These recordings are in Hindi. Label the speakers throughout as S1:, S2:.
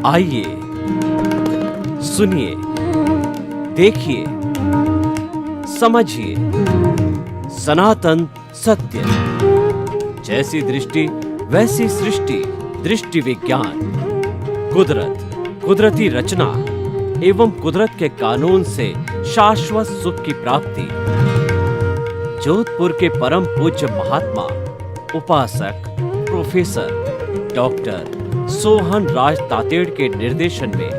S1: आइए सुनिए, देखिए, समझिए सनातन सत्य। जैसी दृष्टि वैसी सृष्टि, दृष्टि विज्ञान। कुदरत, कुदरती रचना एवं कुदरत के कानून से शाश्वत सुख की प्राप्ति। जोधपुर के परम पूज्य महात्मा उपासक प्रोफेसर डॉक्टर सोहन राज तातेड़ के निर्देशन में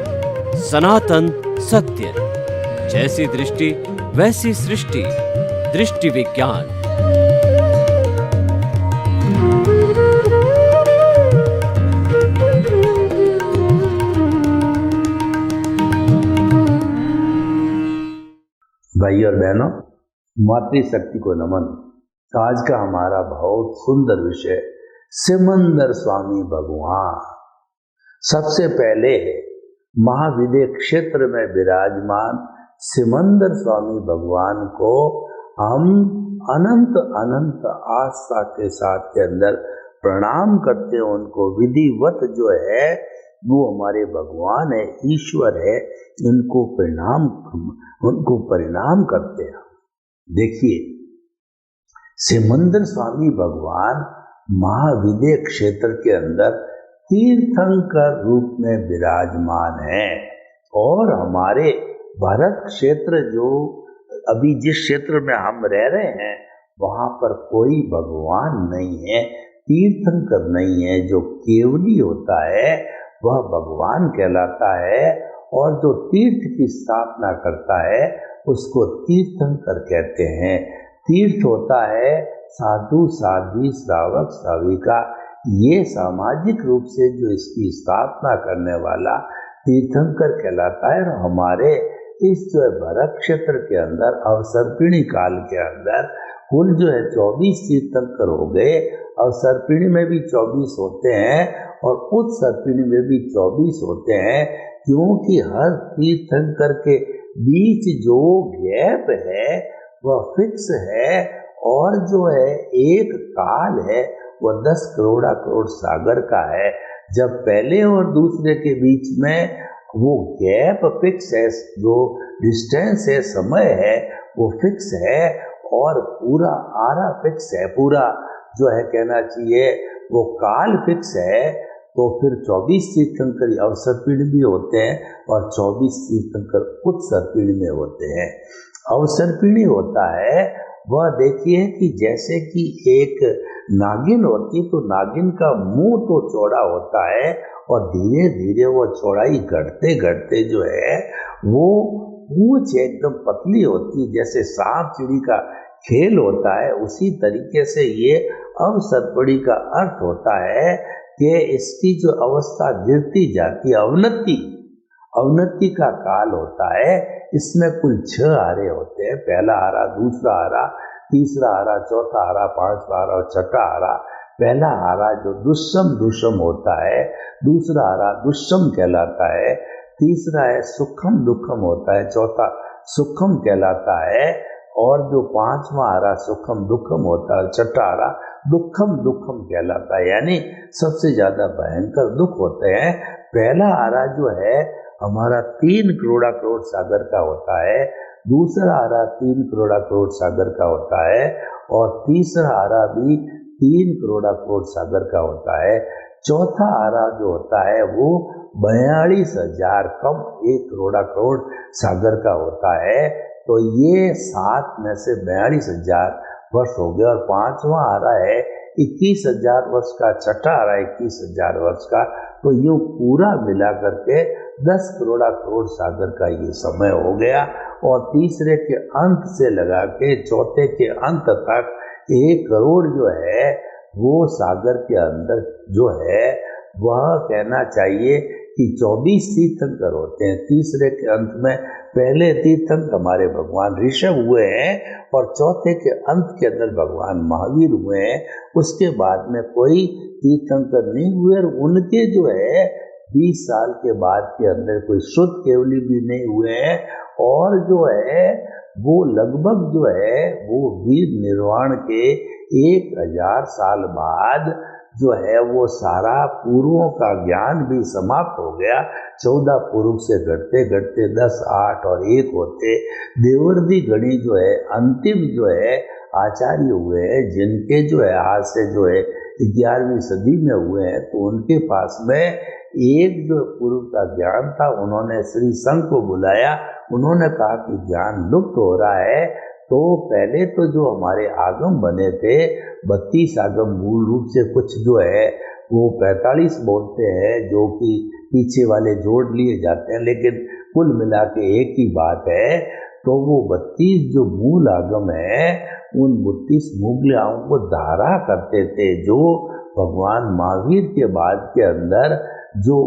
S1: सनातन सत्य। जैसी दृष्टि वैसी सृष्टि, दृष्टि विज्ञान।
S2: भाई और बहनों, मातृशक्ति को नमन। आज का हमारा बहुत सुंदर विषय सिमंदर स्वामी भगवान। सबसे पहले महाविद्य क्षेत्र में विराजमान सिमंदर स्वामी भगवान को हम अनंत अनंत आस्था के साथ के अंदर प्रणाम करते हैं। उनको विधिवत जो है वो हमारे भगवान है, ईश्वर है, उनको परिणाम करते हैं। देखिए, सिमंदर स्वामी भगवान महाविद्य क्षेत्र के अंदर तीर्थंकर रूप में विराजमान है। और हमारे भारत क्षेत्र जो अभी जिस क्षेत्र में हम रह रहे हैं वहां पर कोई भगवान नहीं है, तीर्थंकर नहीं है। जो केवली होता है वह भगवान कहलाता है, और जो तीर्थ की स्थापना करता है उसको तीर्थंकर कहते हैं। तीर्थ होता है साधु साध्वी श्रावक श्राविका, ये सामाजिक रूप से जो इसकी स्थापना करने वाला तीर्थंकर कहलाता है। और हमारे इस जो है भरत क्षेत्र के अंदर अवसर्पिणी काल के अंदर कुल जो है 24 तीर्थंकर हो गए। अवसर्पिणी में भी 24 होते हैं और उत्सर्पिणी में भी 24 होते हैं, क्योंकि हर तीर्थंकर के बीच जो गैप है वह फिक्स है। और जो है एक काल है वह 10 करोड़ सागर का है। जब पहले और दूसरे के बीच में वो गैप फिक्स है, जो डिस्टेंस है, समय है, वो फिक्स है, और पूरा आरा फिक्स है, पूरा जो है कहना चाहिए वो काल फिक्स है। तो फिर 24 तीर्थंकर अवसर्पिणी भी होते हैं और 24 तीर्थंकर उत्सर्पिणी में होते हैं। अवसर्पिणी होता है वह, देखिए कि जैसे कि एक नागिन होती तो नागिन का मुंह तो चौड़ा होता है और धीरे धीरे वो चौड़ाई घटते घटते जो है वो पूंछ एकदम पतली होती, जैसे सांप चिड़ी का खेल होता है। उसी तरीके से ये अवसर्पिणी का अर्थ होता है कि इसकी जो अवस्था गिरती जाती, अवनति का काल होता है। इसमें कुल 6 आरे होते हैं। पहला आरा, दूसरा आरा, तीसरा आरा, चौथा आरा, पांचवा आरा और छठा आरा। पहला आरा जो दुष्म होता है, दूसरा आरा दुष्म कहलाता है, तीसरा है सुखम दुखम होता है, चौथा सुखम कहलाता है, और जो पांचवा आरा सुखम दुखम होता है, छठा आरा दुखम कहलाता है। यानी सबसे ज्यादा भयंकर दुख होते हैं। पहला आरा जो है हमारा 3 करोड़ सागर का होता है, दूसरा आरा 3 करोड़ सागर का होता है, और तीसरा आरा भी 3 करोड़ सागर का होता है। चौथा आरा जो होता है वो 42,000 कम 1 करोड़ सागर का होता है। तो ये 7 में से 42,000 वर्ष हो गए। और पांचवा आरा है 21,000 वर्ष का, छठा आरा 21,000 वर्ष का। तो ये पूरा मिला करके 10 करोड़ सागर का ये समय हो गया। और तीसरे के अंत से लगा के चौथे के अंत तक 1 करोड़ जो है वो सागर के अंदर जो है वह कहना चाहिए कि 24 तीर्थंकर होते हैं। तीसरे के अंत में पहले तीर्थंकर हमारे भगवान ऋषभ हुए हैं और चौथे के अंत के अंदर भगवान महावीर हुए हैं। उसके बाद में कोई तीर्थंकर नहीं हुए, और उनके जो है 20 साल के बाद के अंदर कोई शुद्ध केवली भी नहीं हुए हैं। और जो है वो लगभग जो है वो वीर निर्वाण के 1000 साल बाद जो है वो सारा पूर्वों का ज्ञान भी समाप्त हो गया। 14 पूर्व से घटते घटते 10, 8 और 1 होते देवर्षि गणी जो है अंतिम जो है आचार्य हुए हैं, जिनके जो है आज से जो है 11वीं सदी में हुए हैं। तो उनके पास में एक जो पूर्व का ज्ञान था, उन्होंने श्री संघ को बुलाया। उन्होंने कहा कि ज्ञान लुप्त हो रहा है। तो पहले तो जो हमारे आगम बने थे 32 आगम, मूल रूप से कुछ जो है वो 45 बोलते हैं, जो कि पीछे वाले जोड़ लिए जाते हैं, लेकिन कुल मिला के एक ही बात है। तो वो 32 जो मूल आगम है, उन 32 मूल्याओं को धारा करते थे, जो भगवान महावीर के बाद के अंदर जो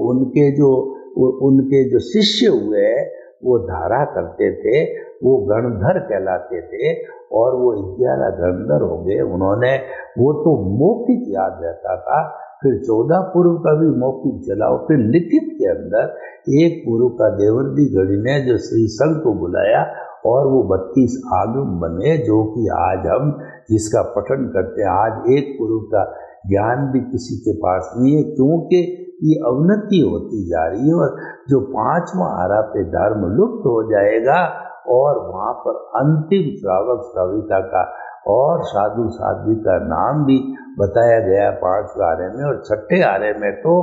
S2: उनके जो शिष्य हुए वो धारा करते थे, वो गणधर कहलाते थे। और वो 11 गणधर हो गए। उन्होंने वो तो मौखिक याद रहता था, फिर 14 पूर्व का भी मौखिक चलाओ, फिर लिखित के अंदर एक पूर्व का देवर्षि गणी ने जो श्री संघ को बुलाया और वो 32 आगम बने, जो कि आज हम जिसका पठन करते हैं। आज एक पूर्व का ज्ञान भी किसी के पास नहीं है, क्योंकि ये अवनति होती जा रही है। और जो 5वां आरा पे धर्म लुप्त हो जाएगा और वहाँ पर अंतिम श्रावक श्राविका का और साधु साध्वी का नाम भी बताया गया 5वें आरे में। और 6ठे आरे में तो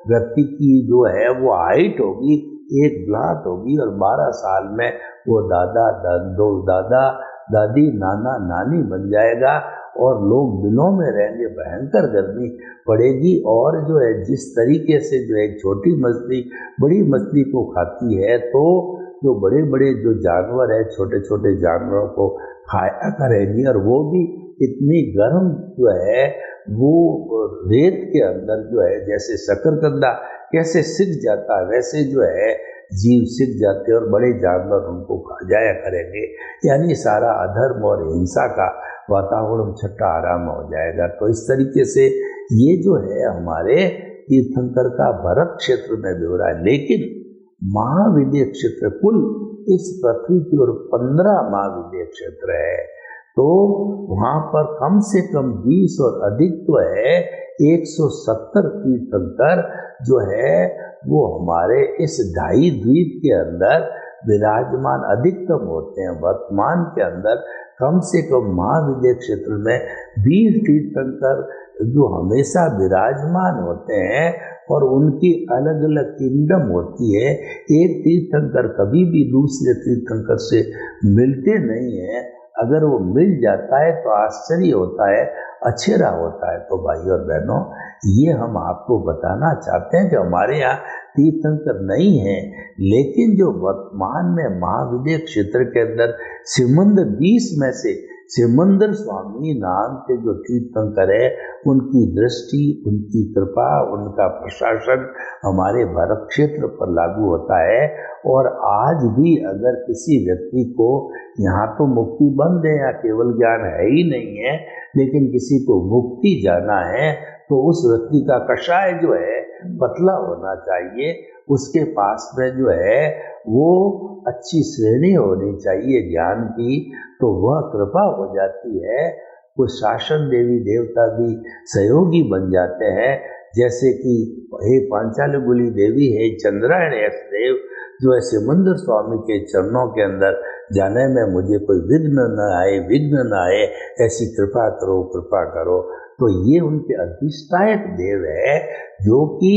S2: व्यक्ति की जो है वो हाइट होगी 1 लाख होगी, और 12 साल में वो दादा दादी नाना नानी बन जाएगा। और लोग दिनों में रहेंगे, भयंकर गर्मी पड़ेगी। और जो है जिस तरीके से जो एक छोटी मछली बड़ी मछली को खाती है, तो जो बड़े बड़े जो जानवर है छोटे छोटे जानवरों को खाया करेंगी। और वो भी इतनी गर्म जो है वो रेत के अंदर जो है जैसे शकरकंदा कैसे सिक जाता है, वैसे जो है जीव सिक जाते और बड़े जानवर उनको खा जाया करेंगे। यानी सारा अधर्म और हिंसा का वातावरण 6ठा आरा में हो जाएगा। तो इस तरीके से ये जो है हमारे तीर्थंकर का भरत क्षेत्र में ब्यौरा है। लेकिन महाविद्य क्षेत्र कुल इस पृथ्वी की ओर 15 महाविद्य क्षेत्र है। तो वहाँ पर कम से कम 20 और अधिक तो है 170 तीर्थंकर जो है वो हमारे इस ढाई द्वीप के अंदर विराजमान अधिकतम होते हैं। वर्तमान के अंदर कम से कम महाविद्य क्षेत्र में 20 तीर्थंकर जो हमेशा विराजमान होते हैं और उनकी अलग अलग किंगडम होती है। एक तीर्थंकर कभी भी दूसरे तीर्थंकर से मिलते नहीं है। अगर वो मिल जाता है तो आश्चर्य होता है, अछेरा होता है। तो भाई और बहनों, ये हम आपको बताना चाहते हैं कि हमारे यहाँ तीर्थंकर नहीं है, लेकिन जो वर्तमान में महाविद्य क्षेत्र के अंदर सिमंदर 20 में से सिमंदर स्वामी नाम के जो तीर्थंकर है, उनकी दृष्टि, उनकी कृपा, उनका प्रशासन हमारे भारत क्षेत्र पर लागू होता है। और आज भी अगर किसी व्यक्ति को यहाँ तो मुक्ति बंद है या केवल ज्ञान है ही नहीं है, लेकिन किसी को मुक्ति जाना है तो उस व्यक्ति का कषाय जो है पतला होना चाहिए। उसके पास में जो है वो अच्छी श्रेणी होनी चाहिए ज्ञान की, तो वह कृपा हो जाती है। वो शासन देवी देवता भी सहयोगी बन जाते हैं। जैसे कि हे पांचालगुली देवी, हे चंद्रायण देव, जो है सिमंदर स्वामी के चरणों के अंदर जाने में मुझे कोई विघ्न न आए, ऐसी कृपा करो, कृपा करो। तो ये उनके अधिष्ठायक देव है, जो कि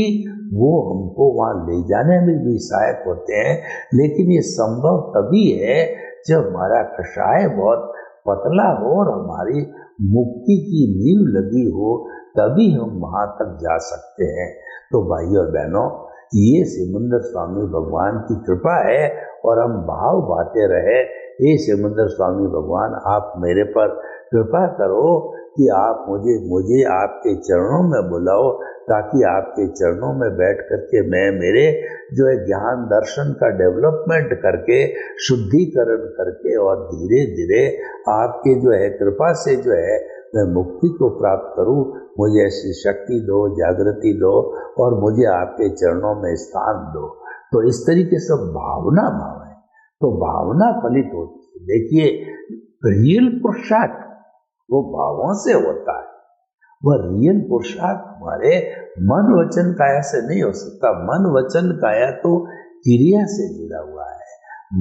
S2: वो हमको वहाँ ले जाने में भी सहायक होते हैं। लेकिन ये संभव तभी है जब हमारा कषाय बहुत पतला हो और हमारी मुक्ति की नींव लगी हो, तभी हम वहाँ तक जा सकते हैं। तो भाई और बहनों, ये सिमंदर स्वामी भगवान की कृपा है और हम भाव बाते रहे, हे सिमंदर स्वामी भगवान, आप मेरे पर कृपा करो कि आप मुझे आपके चरणों में बुलाओ, ताकि आपके चरणों में बैठ करके मैं मेरे जो है ज्ञान दर्शन का डेवलपमेंट करके, शुद्धिकरण करके और धीरे धीरे आपके जो है कृपा से जो है मैं मुक्ति को प्राप्त करूं। मुझे ऐसी शक्ति दो, जागृति दो और मुझे आपके चरणों में स्थान दो। तो इस तरीके से भावना भाव है, तो भावना फलित होती है। देखिए, रियल पुरुषार्थ वो भावों से होता है। वह रियल पुरुषार्थ हमारे मन वचन काया से नहीं हो सकता। मन वचन काया तो क्रिया से जुड़ा हुआ है।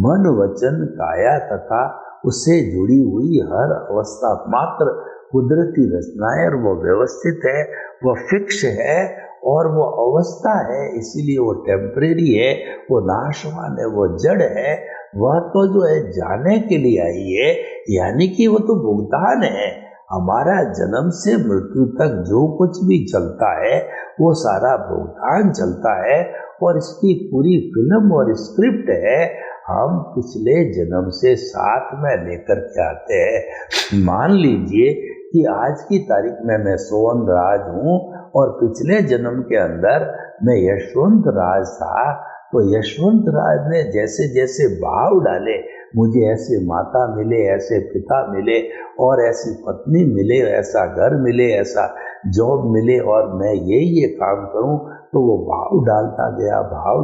S2: मन वचन काया तथा उससे जुड़ी हुई हर अवस्था मात्र कुदरती रचनाएं और वो व्यवस्थित है, वो फिक्स है और वो अवस्था है, इसीलिए वो टेम्परेरी है, वो नाशवान है, वो जड़ है। वह तो जो है जाने के लिए आई है, यानी कि वो तो भुगतान है। हमारा जन्म से मृत्यु तक जो कुछ भी चलता है वो सारा भुगतान चलता है और इसकी पूरी फिल्म और स्क्रिप्ट है। हम पिछले जन्म से साथ में लेकर के आते हैं। मान लीजिए कि आज की तारीख में मैं सोहन राज हूँ और पिछले जन्म के अंदर मैं यशवंत राज था, तो यशवंत राज ने जैसे जैसे भाव डाले, मुझे ऐसे माता मिले, ऐसे पिता मिले और ऐसी पत्नी मिले, ऐसा घर मिले, ऐसा जॉब मिले और मैं ये काम करूं, तो वो भाव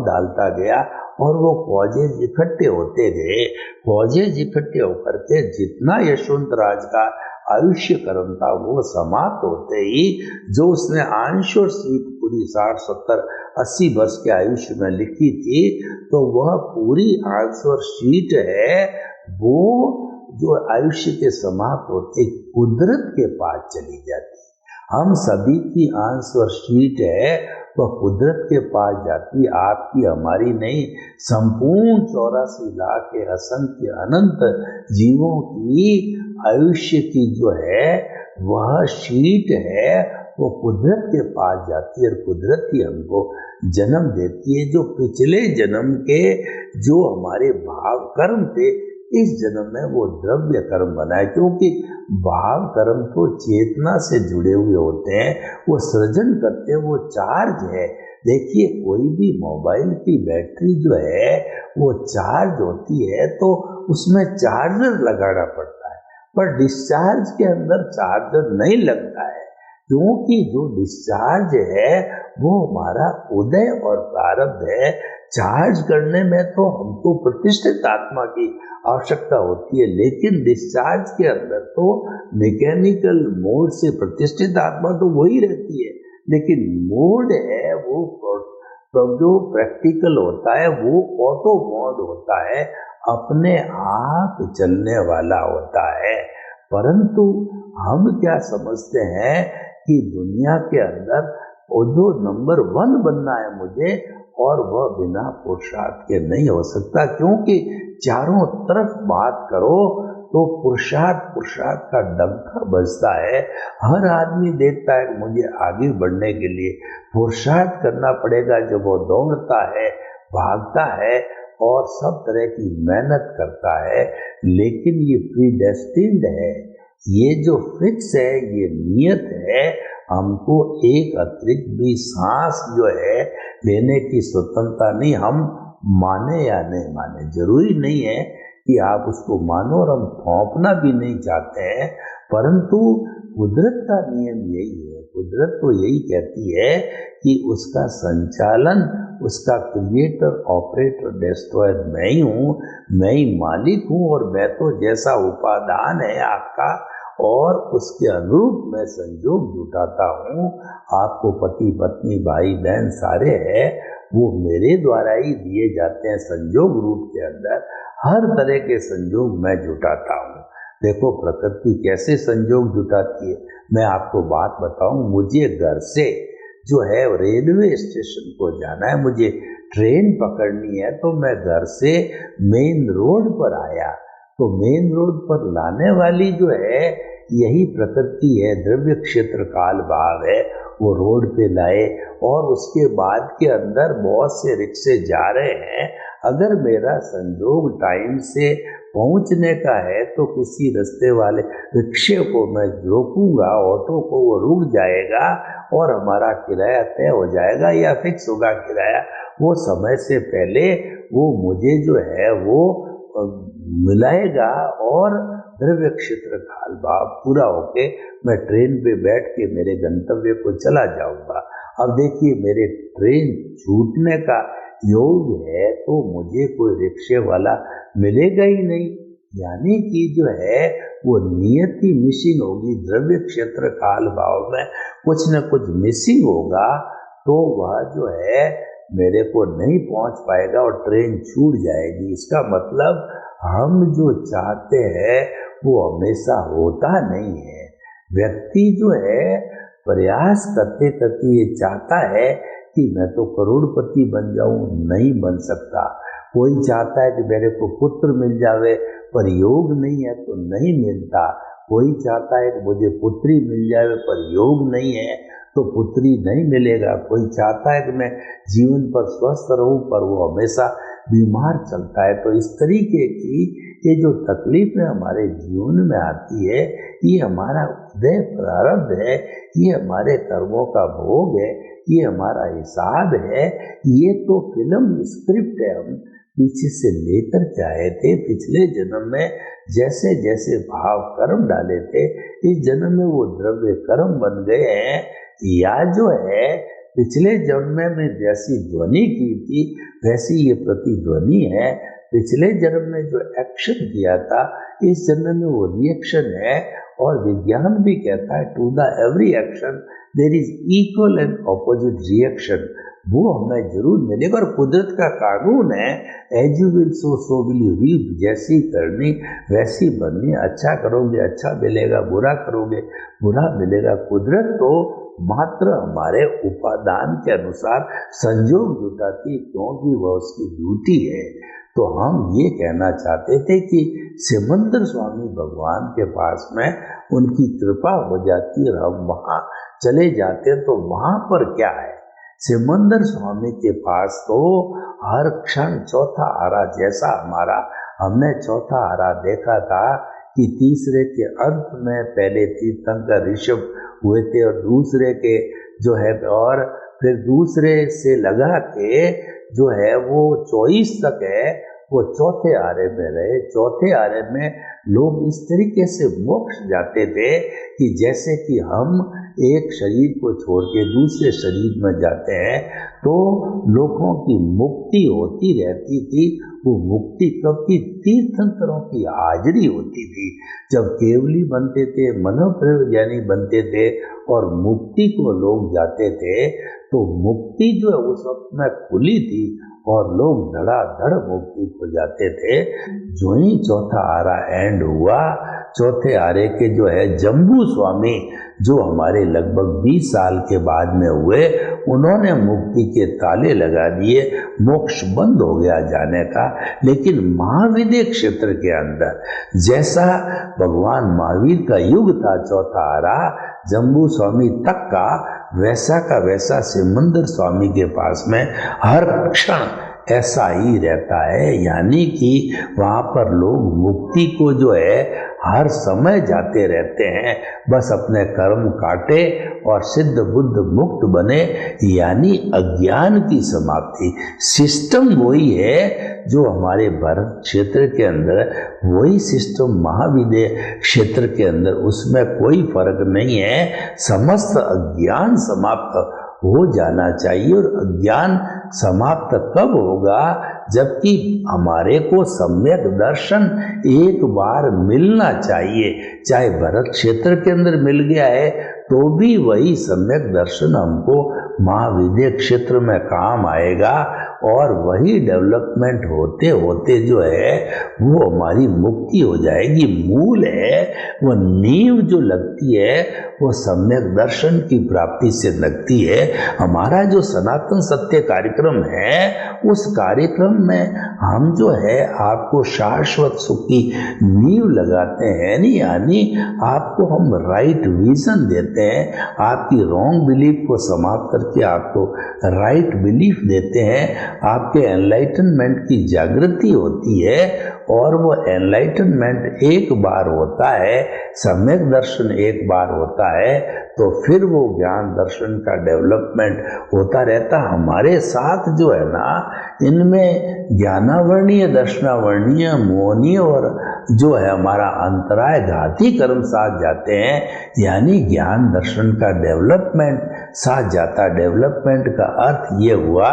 S2: डालता गया और वो कॉजेज इकट्ठे होते गए। कॉजेज इकट्ठे होकर के जितना यशवंत राज का आयुष्य कर्म था वो समाप्त होते ही जो उसने अंश और सीट पूरी 60, 70, 80 वर्ष के आयुष्य में लिखी थी, तो वह पूरी अंश और सीट है वो जो आयुष्य के समाप्त होते कुदरत के पास चली जाती। हम सभी की अंश और सीट है वह कुदरत के पास जाती, आपकी हमारी नहीं। संपूर्ण 84 लाख के असंख्य अनंत जीवों की आयुष्य की जो है वह शीट है वो कुदरत के पास जाती है और कुदरत ही हमको जन्म देती है। जो पिछले जन्म के जो हमारे भाव कर्म थे, इस जन्म में वो द्रव्य कर्म बनाए, क्योंकि भाव कर्म तो चेतना से जुड़े हुए होते हैं, वो सृजन करते हैं, वो चार्ज है। देखिए कोई भी मोबाइल की बैटरी जो है वो चार्ज होती है तो उसमें चार्जर लगाना पड़ता है, पर डिस्चार्ज के अंदर चार्जर नहीं लगता है, क्योंकि जो डिस्चार्ज है वो हमारा उदय और प्रारब्ध है। चार्ज करने में तो हमको प्रतिष्ठित आत्मा की आवश्यकता होती है, लेकिन डिस्चार्ज के अंदर तो मैकेनिकल मोड से प्रतिष्ठित आत्मा तो वही रहती है, लेकिन मोड है वो जो प्रैक्टिकल होता है वो ऑटो मोड होता है, अपने आप चलने वाला होता है। परंतु हम क्या समझते हैं कि दुनिया के अंदर वो जो नंबर 1 बनना है मुझे, और वह बिना पुरुषार्थ के नहीं हो सकता, क्योंकि चारों तरफ बात करो तो पुरुषार्थ का डंका बजता है। हर आदमी देखता है कि मुझे आगे बढ़ने के लिए पुरुषार्थ करना पड़ेगा। जब वो दौड़ता है, भागता है और सब तरह की मेहनत करता है, लेकिन ये प्रीडेस्टिन्ड है, ये जो फिक्स है, ये नियत है। हमको एक अतिरिक्त भी सांस जो है लेने की स्वतंत्रता नहीं। हम माने या नहीं माने, जरूरी नहीं है कि आप उसको मानो और हम थोपना भी नहीं चाहते हैं, परंतु कुदरत का नियम यही है। कुदरत तो यही कहती है कि उसका संचालन, उसका क्रिएटर, ऑपरेटर, डिस्ट्रॉयर मैं ही हूँ, मैं ही मालिक हूँ, और मैं तो जैसा उपादान है आपका और उसके अनुरूप मैं संजोग जुटाता हूँ। आपको पति पत्नी भाई बहन सारे हैं, वो मेरे द्वारा ही दिए जाते हैं संजोग रूप के अंदर। हर तरह के संजोग मैं जुटाता हूँ। देखो प्रकृति कैसे संजोग जुटाती है, मैं आपको बात बताऊं। मुझे घर से जो है रेलवे स्टेशन को जाना है, मुझे ट्रेन पकड़नी है, तो मैं घर से मेन रोड पर आया, तो मेन रोड पर लाने वाली जो है यही प्रकृति है, द्रव्य क्षेत्र काल भाव है, वो रोड पे लाए। और उसके बाद के अंदर बहुत से रिक्शे जा रहे हैं, अगर मेरा संजोग टाइम से पहुंचने का है तो किसी रास्ते वाले रिक्शे को मैं रोकूंगा, ऑटो को, वो रुक जाएगा और हमारा किराया तय हो जाएगा या फिक्स होगा किराया। वो समय से पहले वो मुझे जो है वो मिलाएगा और द्रव्य क्षेत्र काल भाव पूरा होके मैं ट्रेन पे बैठ के मेरे गंतव्य को चला जाऊंगा। अब देखिए मेरे ट्रेन छूटने का योग है तो मुझे कोई रिक्शे वाला मिलेगा ही नहीं, यानी कि जो है वो नियति मिसिंग होगी, द्रव्य क्षेत्र काल भाव में कुछ न कुछ मिसिंग होगा, तो वह जो है मेरे को नहीं पहुंच पाएगा और ट्रेन छूट जाएगी। इसका मतलब हम जो चाहते हैं वो हमेशा होता नहीं है। व्यक्ति जो है प्रयास करते करते ये चाहता है कि मैं तो करोड़पति बन जाऊं, नहीं बन सकता। कोई चाहता है कि मेरे को पुत्र मिल जावे, पर योग नहीं है तो नहीं मिलता। कोई चाहता है कि मुझे पुत्री मिल जावे, पर योग नहीं है तो पुत्री नहीं मिलेगा। कोई चाहता है कि मैं जीवन पर स्वस्थ रहूं, पर वो हमेशा बीमार चलता है। तो इस तरीके की ये जो तकलीफें हमारे जीवन में आती है, ये हमारा उदय प्रारब्ध है, ये हमारे कर्मों का भोग है, ये हमारा हिसाब है। ये तो फिल्म स्क्रिप्ट है, हम पीछे से लेकर के आए थे। पिछले जन्म में जैसे जैसे भाव कर्म डाले थे, इस जन्म में वो द्रव्य कर्म बन गए हैं। या जो है पिछले जन्म में जैसी ध्वनि की थी वैसी ये प्रतिध्वनि है। पिछले जन्म में जो एक्शन किया था, इस जन्म में वो रिएक्शन है। और विज्ञान भी कहता है to the every action there is equal and opposite reaction. वो हमें जरूर मिलेगा। और कुदरत का कानून है, as you will sow will you reap. जैसी करनी वैसी बननी। अच्छा करोगे अच्छा मिलेगा, बुरा करोगे बुरा मिलेगा। कुदरत तो मात्र हमारे उपादान के अनुसार संयोग जुटाती, क्योंकि वह उसकी ड्यूटी है। तो हम ये कहना चाहते थे कि सिमंदर स्वामी भगवान के पास में उनकी कृपा हो जाती और हम वहाँ चले जाते, तो वहाँ पर क्या है, सिमंदर स्वामी के पास तो हर क्षण चौथा आरा जैसा हमारा, हमने चौथा आरा देखा था कि तीसरे के अंत में पहले तीर्थंकर ऋषभ हुए थे और दूसरे के जो है, और फिर दूसरे से लगा के जो है वो 24 तक है, वो चौथे आरे में रहे। चौथे आरे में लोग इस तरीके से मोक्ष जाते थे कि जैसे कि हम एक शरीर को छोड़ के दूसरे शरीर में जाते हैं तो लोगों की मुक्ति होती रहती थी। वो मुक्ति कब की, तीर्थंकरों की हाजिरी होती थी। जब केवली बनते थे, मनोप्रयोज्ञानी बनते थे और मुक्ति को लोग जाते थे, तो मुक्ति जो है उस वक्त में खुली थी और लोग धड़ाधड़ मुक्ति को जाते थे। जो ही चौथा आरा एंड हुआ, चौथे आरे के जो है जम्बू स्वामी, जो हमारे लगभग 20 साल के बाद में हुए, उन्होंने मुक्ति के ताले लगा दिए, मोक्ष बंद हो गया जाने का। लेकिन महाविद्य क्षेत्र के अंदर जैसा भगवान महावीर का युग था, चौथा आरा जम्बू स्वामी तक का, वैसा का वैसा सिमंदर स्वामी के पास में हर क्षण ऐसा ही रहता है। यानी कि वहाँ पर लोग मुक्ति को जो है हर समय जाते रहते हैं, बस अपने कर्म काटे और सिद्ध बुद्ध मुक्त बने, यानी अज्ञान की समाप्ति। सिस्टम वही है जो हमारे भारत क्षेत्र के अंदर, वही सिस्टम महाविद्य क्षेत्र के अंदर, उसमें कोई फर्क नहीं है। समस्त अज्ञान समाप्त हो जाना चाहिए। और अज्ञान समाप्त कब होगा, जबकि हमारे को सम्यक दर्शन एक बार मिलना चाहिए। चाहे भरत क्षेत्र के अंदर मिल गया है तो भी वही सम्यक दर्शन हमको महाविद्य क्षेत्र में काम आएगा और वही डेवलपमेंट होते होते जो है वो हमारी मुक्ति हो जाएगी। मूल है वो नींव जो लगती है वो सम्यक दर्शन की प्राप्ति से लगती है। हमारा जो सनातन सत्य कार्यक्रम है, उस कार्यक्रम में हम जो है आपको शाश्वत सुख की नींव लगाते हैं, यानी आपको हम राइट विजन देते हैं, आपकी रॉन्ग बिलीफ को समाप्त करके आपको राइट बिलीफ देते हैं। आपके एनलाइटनमेंट की जागृति होती है और वो एनलाइटनमेंट एक बार होता है, सम्यक दर्शन एक बार होता है, तो फिर वो ज्ञान दर्शन का डेवलपमेंट होता रहता। हमारे साथ जो है ना, इनमें ज्ञानावर्णीय, दर्शनावर्णीय, मोहनीय और जो है हमारा अंतराय घाती कर्म साथ जाते हैं, यानी ज्ञान दर्शन का डेवलपमेंट साथ जाता। डेवलपमेंट का अर्थ ये हुआ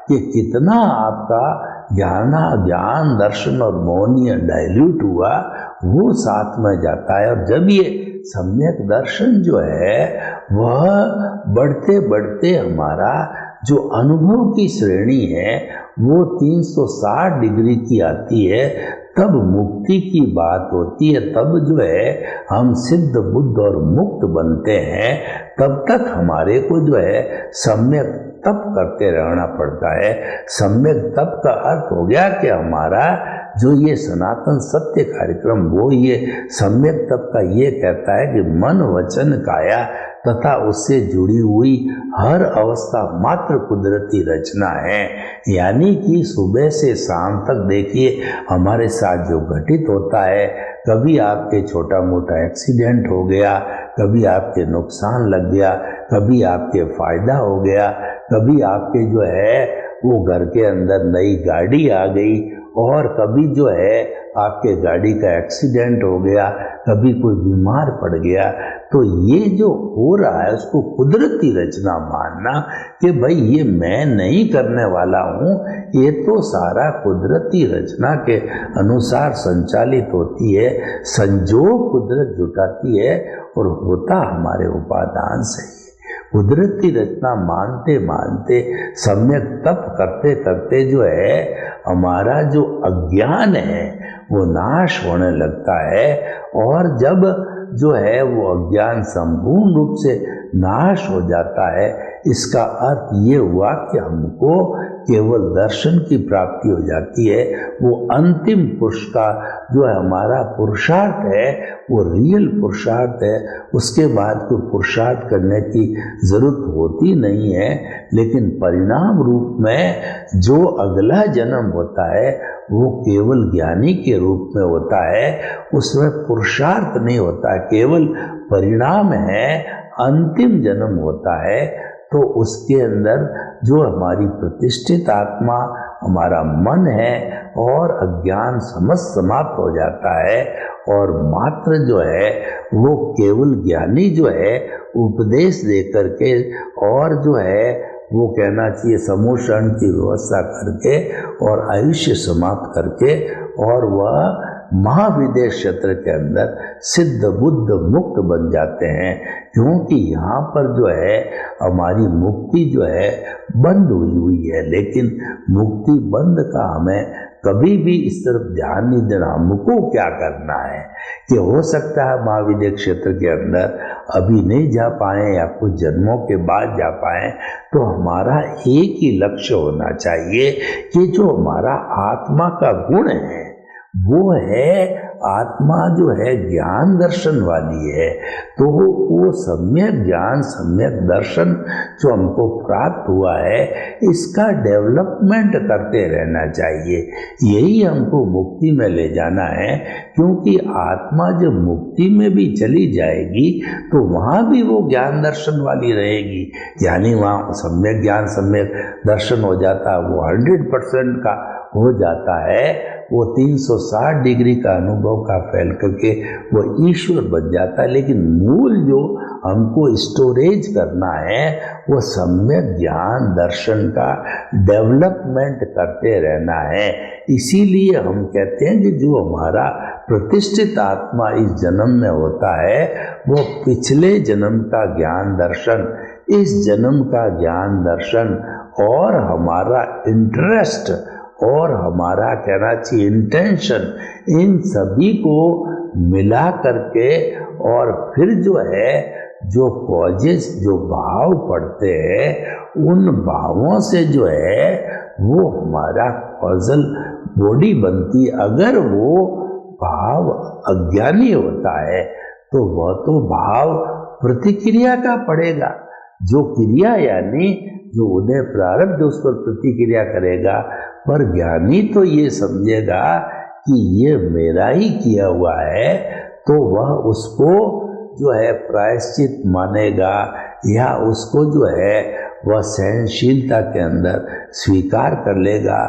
S2: कि कितना आपका ज्ञान दर्शन और मौनीय डाइल्यूट हुआ, वो साथ में जाता है। और जब ये सम्यक दर्शन जो है वह बढ़ते बढ़ते हमारा जो अनुभव की श्रेणी है वो 360 डिग्री की आती है, तब मुक्ति की बात होती है। तब जो है हम सिद्ध बुद्ध और मुक्त बनते हैं। तब तक हमारे को जो है सम्यक तप करते रहना पड़ता है। सम्यक तप का अर्थ हो गया कि हमारा जो ये सनातन सत्य कार्यक्रम वो ये सम्यक तप का ये कहता है कि मन वचन काया तथा उससे जुड़ी हुई हर अवस्था मात्र कुदरती रचना है। यानी कि सुबह से शाम तक देखिए हमारे साथ जो घटित होता है, कभी आपके छोटा मोटा एक्सीडेंट हो गया, कभी आपके नुकसान लग गया, कभी आपके फायदा हो गया, कभी आपके जो है वो घर के अंदर नई गाड़ी आ गई, और कभी जो है आपके गाड़ी का एक्सीडेंट हो गया, कभी कोई बीमार पड़ गया। तो ये जो हो रहा है उसको कुदरती रचना मानना कि भाई ये मैं नहीं करने वाला हूँ, ये तो सारा कुदरती रचना के अनुसार संचालित होती है। संजोग कुदरत जुटाती है और होता हमारे उपादान से ही। कुदरती रचना मानते मानते सम्यक तप करते करते जो है हमारा जो अज्ञान है वो नाश होने लगता है। और जब जो है वो अज्ञान संपूर्ण रूप से नाश हो जाता है, इसका अर्थ ये हुआ कि हमको केवल दर्शन की प्राप्ति हो जाती है। वो अंतिम पुरुष का जो है हमारा पुरुषार्थ है वो रियल पुरुषार्थ है। उसके बाद कोई पुरुषार्थ करने की जरूरत होती नहीं है। लेकिन परिणाम रूप में जो अगला जन्म होता है वो केवल ज्ञानी के रूप में होता है, उसमें पुरुषार्थ नहीं होता, केवल परिणाम है, अंतिम जन्म होता है। तो उसके अंदर जो हमारी प्रतिष्ठित आत्मा हमारा मन है और अज्ञान समस्त समाप्त हो जाता है, और मात्र जो है वो केवल ज्ञानी जो है उपदेश दे करके और जो है वो कहना चाहिए समूह शरण की व्यवस्था करके और आयुष्य समाप्त करके, और वह महाविदेह क्षेत्र के अंदर सिद्ध बुद्ध मुक्त बन जाते हैं। क्योंकि यहाँ पर जो है हमारी मुक्ति जो है बंद हुई है। लेकिन मुक्ति बंद का हमें कभी भी इस तरफ ध्यान नहीं देना। हमको क्या करना है कि हो सकता है महाविदेह क्षेत्र के अंदर अभी नहीं जा पाए या कुछ जन्मों के बाद जा पाए, तो हमारा एक ही लक्ष्य होना चाहिए कि जो हमारा आत्मा का गुण है वो है आत्मा जो है ज्ञान दर्शन वाली है। तो वो सम्यक ज्ञान सम्यक दर्शन जो हमको प्राप्त हुआ है इसका डेवलपमेंट करते रहना चाहिए। यही हमको मुक्ति में ले जाना है। क्योंकि आत्मा जब मुक्ति में भी चली जाएगी तो वहाँ भी वो ज्ञान दर्शन वाली रहेगी। यानी वहाँ सम्यक ज्ञान सम्यक दर्शन हो जाता है, वो 100% का हो जाता है। वो 360 डिग्री का अनुभव का फैल करके वो ईश्वर बन जाता है। लेकिन मूल जो हमको स्टोरेज करना है वो सम्यक ज्ञान दर्शन का डेवलपमेंट करते रहना है। इसीलिए हम कहते हैं कि जो हमारा प्रतिष्ठित आत्मा इस जन्म में होता है वो पिछले जन्म का ज्ञान दर्शन, इस जन्म का ज्ञान दर्शन और हमारा इंटरेस्ट और हमारा कहना चाहिए इंटेंशन, इन सभी को मिला करके और फिर जो है जो कॉजेस जो भाव पड़ते हैं उन भावों से जो है वो हमारा कॉजल बॉडी बनती है। अगर वो भाव अज्ञानी होता है तो वह तो भाव प्रतिक्रिया का पड़ेगा। जो क्रिया यानी जो उन्हें प्रारब्ध उस पर प्रतिक्रिया करेगा। पर ज्ञानी तो ये समझेगा कि ये मेरा ही किया हुआ है, तो वह उसको जो है प्रायश्चित मानेगा या उसको जो है वह सहनशीलता के अंदर स्वीकार कर लेगा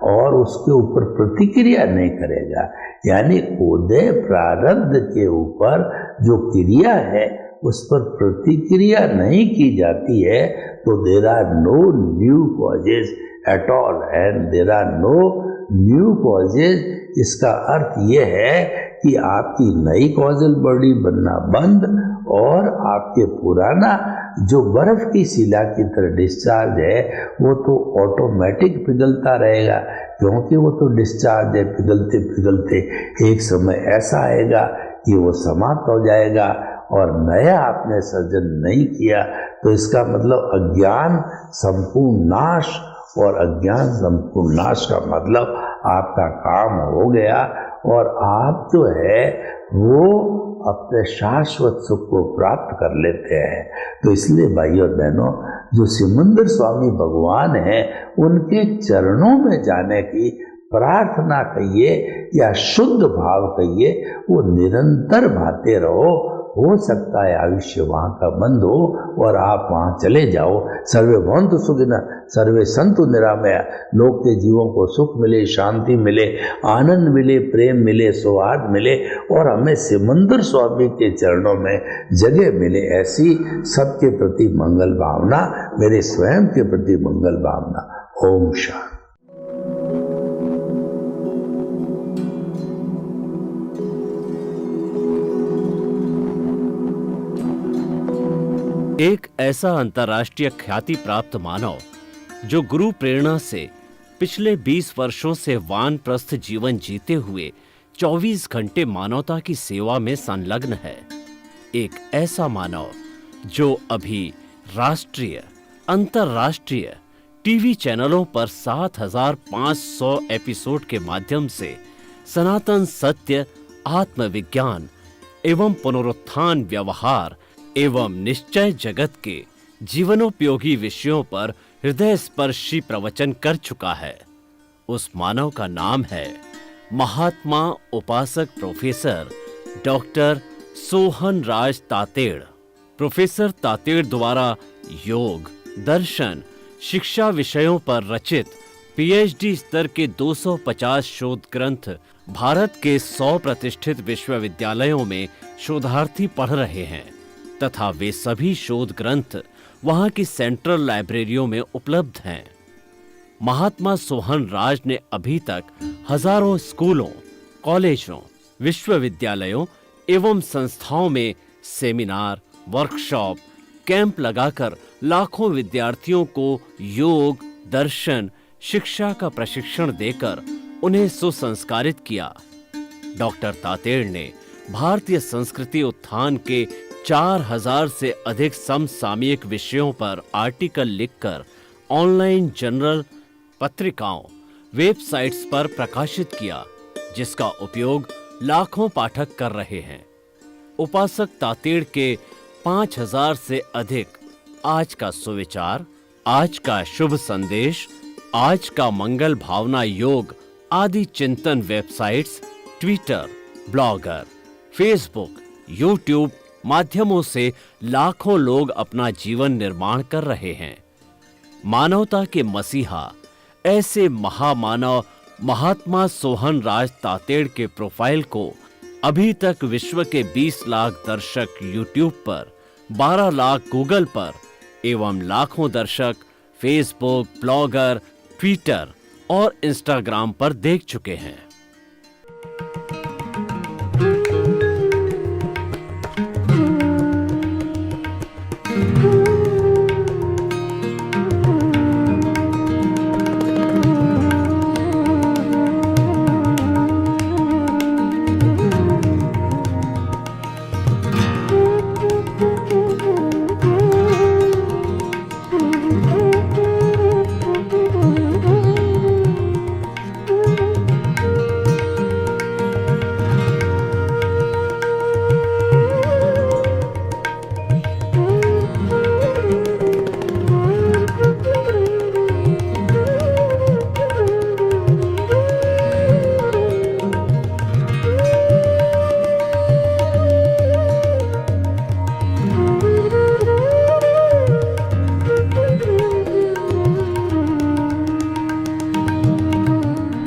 S2: और उसके ऊपर प्रतिक्रिया नहीं करेगा। यानी उदय प्रारब्ध के ऊपर जो क्रिया है उस पर प्रतिक्रिया नहीं की जाती है तो there are no new causes at all and there are no new causes. इसका अर्थ ये है कि आपकी नई कॉजल बॉडी बनना बंद और आपके पुराना जो बर्फ की शिला की तरह डिस्चार्ज है वो तो ऑटोमेटिक पिघलता रहेगा, क्योंकि वो तो डिस्चार्ज है। पिघलते पिघलते एक समय ऐसा आएगा कि वो समाप्त हो जाएगा और नया आपने सर्जन नहीं किया तो इसका मतलब अज्ञान संपूर्ण नाश, और अज्ञान संपूर्ण नाश का मतलब आपका काम हो गया और आप जो है वो अपने शाश्वत सुख को प्राप्त कर लेते हैं। तो इसलिए भाइयों और बहनों, जो सिमंदर स्वामी भगवान हैं उनके चरणों में जाने की प्रार्थना कहिए या शुद्ध भाव कहिए, वो निरंतर भाते रहो। हो सकता है आयुष्य वहाँ का बंद हो और आप वहाँ चले जाओ। सर्वे भवन्तु सुखिनः सर्वे सन्तु निरामया। लोग के जीवों को सुख मिले, शांति मिले, आनंद मिले, प्रेम मिले, सौहार्द मिले और हमें सिमंदर स्वामी के चरणों में जगह मिले। ऐसी सबके प्रति मंगल भावना, मेरे स्वयं के प्रति मंगल भावना। ओम शांति।
S1: एक ऐसा अंतर्राष्ट्रीय ख्याति प्राप्त मानव जो गुरु प्रेरणा से पिछले 20 वर्षों से वानप्रस्थ जीवन जीते हुए 24 घंटे मानवता की सेवा में संलग्न है। एक ऐसा मानव जो अभी राष्ट्रीय, अंतर्राष्ट्रीय टीवी चैनलों पर 7,500 एपिसोड के माध्यम से सनातन सत्य, आत्मविज्ञान एवं पुनरुत्थान, व्यवहार एवं निश्चय जगत के जीवनोपयोगी विषयों पर हृदय स्पर्शी प्रवचन कर चुका है। उस मानव का नाम है महात्मा उपासक प्रोफेसर डॉक्टर सोहन राज तातेड़। प्रोफेसर तातेड़ द्वारा योग, दर्शन, शिक्षा विषयों पर रचित पीएचडी स्तर के 250 शोध ग्रंथ भारत के 100 प्रतिष्ठित विश्वविद्यालयों में शोधार्थी पढ़ रहे हैं तथा वे सभी शोध ग्रंथ वहां की सेंट्रल लाइब्रेरियों में उपलब्ध हैं। महात्मा सोहन राज ने अभी तक हजारों स्कूलों, कॉलेजों, विश्वविद्यालयों एवं संस्थाओं में सेमिनार, वर्कशॉप, कैंप लगाकर लाखों विद्यार्थियों को योग, दर्शन, शिक्षा का प्रशिक्षण देकर उन्हें सुसंस्कारित किया। डॉक्टर तातेड़ ने भारतीय संस्कृति उत्थान के 4000 से अधिक समसामयिक विषयों पर आर्टिकल लिखकर ऑनलाइन जर्नल, पत्रिकाओं, वेबसाइट्स पर प्रकाशित किया, जिसका उपयोग लाखों पाठक कर रहे हैं। उपासक तातेड़ के 5000 से अधिक आज का सुविचार, आज का शुभ संदेश, आज का मंगल भावना योग आदि चिंतन websites, Twitter, blogger, Facebook, YouTube माध्यमों से लाखों लोग अपना जीवन निर्माण कर रहे हैं। मानवता के मसीहा ऐसे महामानव महात्मा सोहन राज तातेड़ के प्रोफाइल को अभी तक विश्व के 20 लाख दर्शक यूट्यूब पर, 12 लाख गूगल पर एवं लाखों दर्शक फेसबुक, ब्लॉगर, ट्विटर और इंस्टाग्राम पर देख चुके हैं।